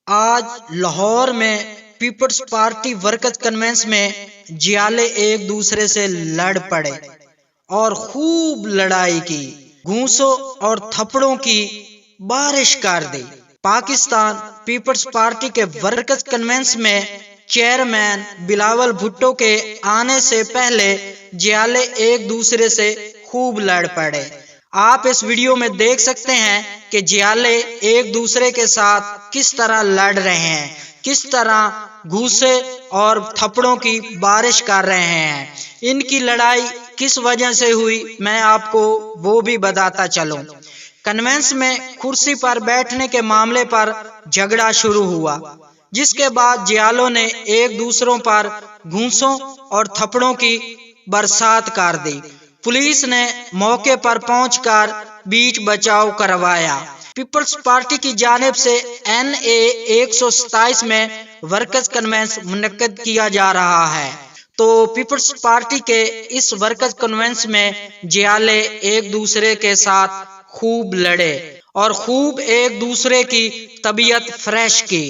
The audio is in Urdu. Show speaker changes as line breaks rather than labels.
آج لاہور میں پیپلز پارٹی ورکرز کنونس میں جیالے ایک دوسرے سے لڑ پڑے اور خوب لڑائی کی، گھونسوں اور تھپڑوں کی بارش کر دی۔ پاکستان پیپلز پارٹی کے ورکرز کنونس میں چیئرمین بلاول بھٹو کے آنے سے پہلے جیالے ایک دوسرے سے خوب لڑ پڑے۔ آپ اس ویڈیو میں دیکھ سکتے ہیں کہ جیالے ایک دوسرے کے ساتھ کس طرح لڑ رہے ہیں، کس طرح گھوسے اور تھپڑوں کی بارش کر رہے ہیں۔ ان کی لڑائی کس وجہ سے ہوئی میں آپ کو وہ بھی بتاتا چلوں۔ کنونس میں کرسی پر بیٹھنے کے معاملے پر جھگڑا شروع ہوا، جس کے بعد جیالوں نے ایک دوسروں پر گھونسوں اور تھپڑوں کی برسات کر دی۔ پولیس نے موقع پر پہنچ کر بیچ بچاؤ کروایا۔ پیپلز پارٹی کی جانب سے NA 127 میں ورکرز کنونس منعقد کیا جا رہا ہے، تو پیپلز پارٹی کے اس ورکرز کنونس میں جیالے ایک دوسرے کے ساتھ خوب لڑے اور خوب ایک دوسرے کی طبیعت فریش کی۔